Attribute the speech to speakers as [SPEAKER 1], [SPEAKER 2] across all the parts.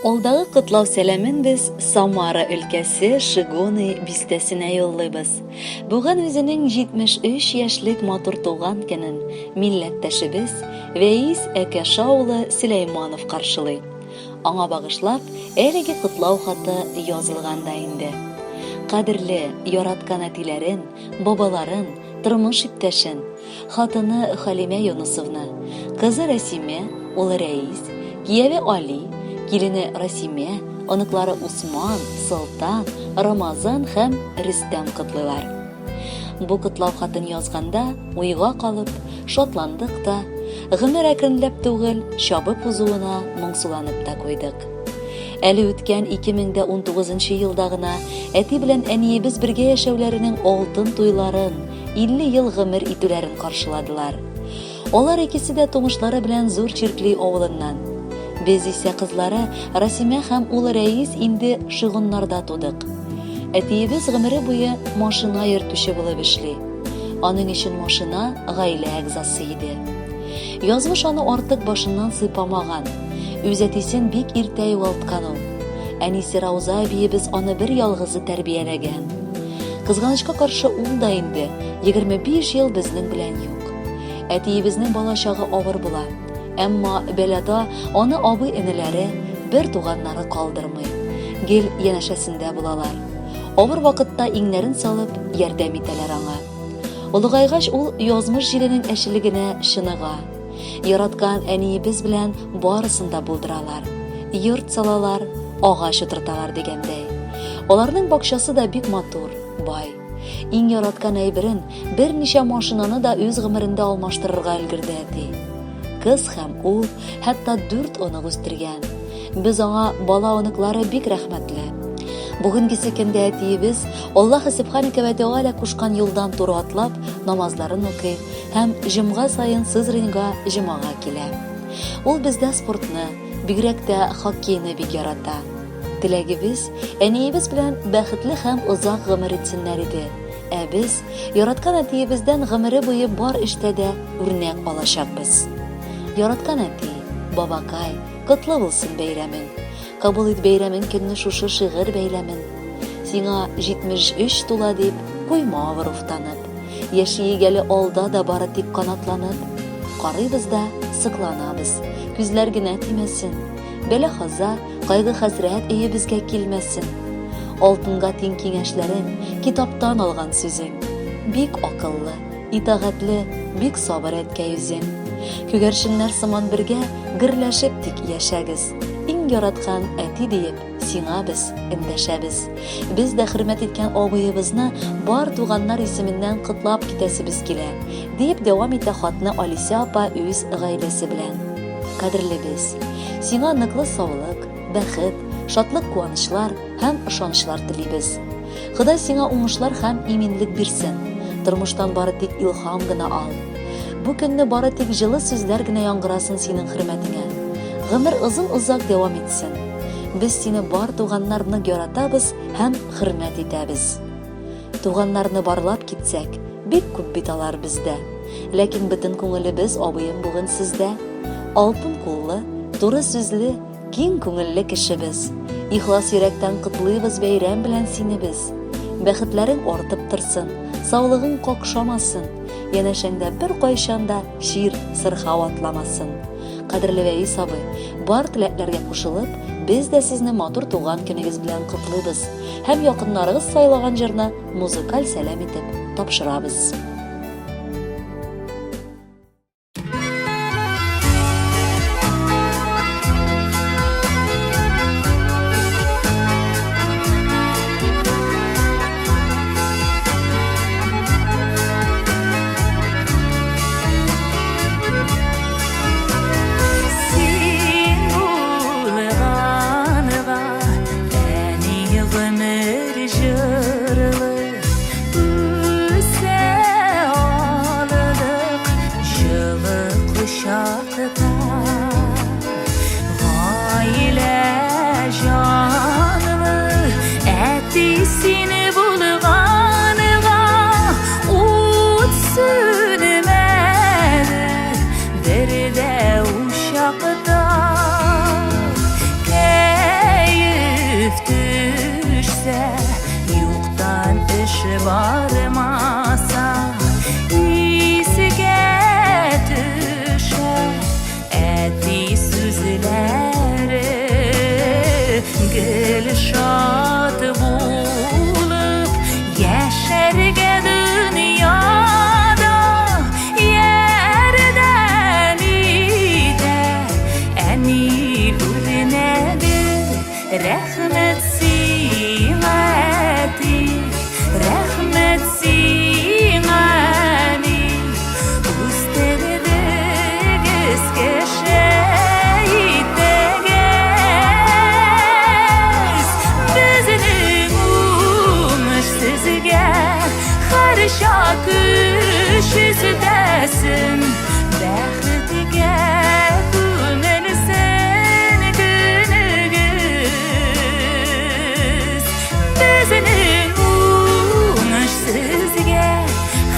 [SPEAKER 1] Олдағы құтлау сәлемін біз Самара өлкәсе Шигоны бистәсенә юллыйбыз. Бүген үзенең 73 яшьлек матур туган көнен милләттәшебез Вәис Әкәшаулы Сөләйманов каршылый. Аңа багышлап, әлеге құтлау хаты язылган да инде. Кадерле яраткан әтиләрен, бабаларын, тормыш иптәшен, хатыны Халимә Юнусовны, кызы Рәсимә, улы Рәис, кияве Али, килене Расимә, оныклары Усман, Сылтан, Рамазан һәм Рөстәм котлыйлар. Бу котлау хатын язганда уйга калып, шатландык та, гомер әкренләп түгел, чабып узуына моңсуланып та куйдык. Әле үткән 2019 елда гына әти белән әниебез бергә яшәүләренең алтын туйларын, 50 ел гомер итүләрен каршыладылар. Алар икесе дә тумышлары белән зур Чиркли авылыннан. Без исә кызлары Расимә һәм улы Рәис инде Шигоннарда тудык. Әтиебез гомере буе машина йөртүче булып эшли. Аның өчен машина гаилә әгъзасы иде. Язмыш аны артык башыннан сыйпамаган. Үз әтисен бик иртә югалткан ул. Әнисе Рауза әбиебез аны бер ялгызы тәрбияләгән. Кызганычка каршы ул да инде 25 ел безнең белән юк. Әтиебезнең балачагы авыр була. Әмма бәләдә аны абый-энеләре, бер туганнары калдырмый. Гел янәшәсендә булалар. Авыр вакытта иңнәрен салып, ярдәм итәләр аңа. Улыгайгач ул язмыш җиленең әшелегенә шыныга. Яраткан әниебез белән барысын да булдыралар. Йорт салалар, агач утырталар дигәндәй. Аларның бакчасы да бик матур, бай. Иң яраткан әйберен берничә машинаны да үз гомерендә алмаштырырга өлгерде әти. Кыз һәм ул хәтта 4 онык үстергән. Без аңа бала оныклары бик рәхмәтле. Бүгенге көндә әтиебез Аллаһ Субханәһу ва Тәгалә кушкан юлдан туры атлап, намазларын укый һәм җомга сайын Сызрынга җомага килә. Ул бездә спортны, бигрәк тә хоккейны бик ярата. Теләгебез әниебез белән бәхетле һәм озак гомер итсеннәр иде. Ә без яраткан әтиебездән гомере буе бар эштә дә үрнәк алачакбыз. Яраткан әти, бабакай, котлы булсын бәйрәмең. Кабул ит бәйрәмең көнне шушы шигырь бәйрәмен. Сиңа 73 тула дип, куйма авыр уфтанып. Яши егәле алда да бары тик канатланып. Карыйбыз да сыкланабыз, күзләр генә тимәсен. Бәла-хаза, кайгы-хәсрәт өебезгә килмәсен. Алтынга тиң киңәшләрен китаптан алган сүзең. Бик акыллы, итагатьле, бик сабыр әткәй үзең. Күгәрченнәр сыман бергә гөрләшеп тик яшәгез. Иң яраткан әти диеп, сиңа без эндәшәбез. Без дә хөрмәт иткән абыебызны бар туганнар исеменнән котлап китәсебез килә, дип дәвам итә хатны Алиса апа үз гаиләсе белән. Кадерле без, сиңа ныклы саулык, бәхет, шатлык, куанычлар һәм ышанычлар телибез. Ходай сиңа уңышлар һәм иминлек бирсен. Тормыштан бары тик илһам гына ал. Бу көнне бары тик җылы сүзләр генә яңгырасын синең хөрмәтеңә. Гомер озын-озак дәвам итсен. Без сине бар туганнарны яратабыз һәм хөрмәт итәбез. Туганнарны барлап китсәк, бик күп бит алар бездә. Ләкин бөтен күңелебез абыем бүген сездә. Алтын куллы, туры сүзле, киң күңелле кешебез. Ихлас йөрәктән котлыйбыз бәйрәм белән сине без. Бәхетләрең артып торсын, саулыгың какшамасын. Янәшәңдә бер кайчанда шир, сырхау атламасын. Кадерле Вәис абый, бар теләкләргә кушылып, без дә сезне матур туган көнегез белән котлыйбыз һәм якыннарыгыз сайлаган җырны музыкаль сәлам итеп тапшырабыз.
[SPEAKER 2] Dilşad bulup yaşarga dünyada yerden ide eni ürnedir rahmet singati rahmet singani ustedir eskeşe Şakış izdesin Bəxtiga könülsen günügüz Bizinin uğuşsizge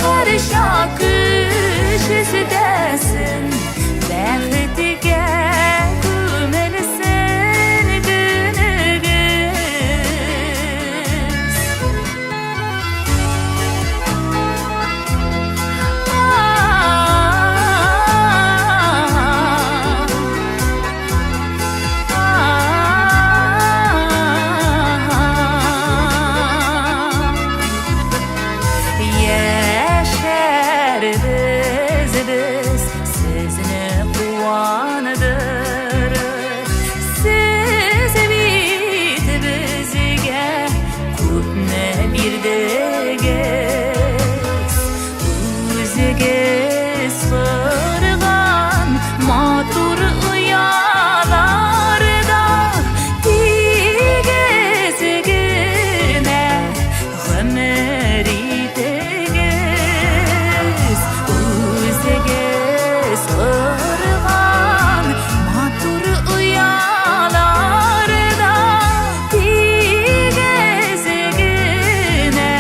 [SPEAKER 2] Har şakış izdesin Bəxtiga könülsen günügüz Biz sizni quvandırır Siz bit bizga ko'pni berdigiz O'zigiz qurgan motor uyalarda tegizgina g'amir etigiz O'zigiz qurgan motor uyalarda tegizgina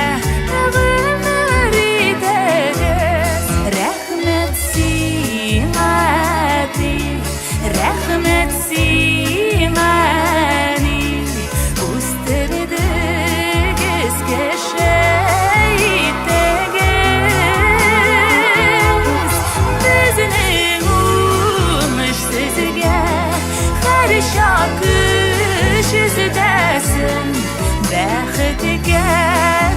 [SPEAKER 2] g'amir etigiz Rahmat singati rahmat singani o'stirdigiz kashaydigiz bizning u'mishsizga har shokish izdasin baxtiga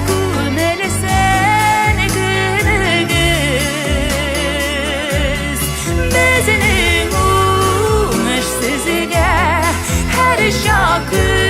[SPEAKER 2] ko'milsin günügüz bizning u'mishsizga har shokish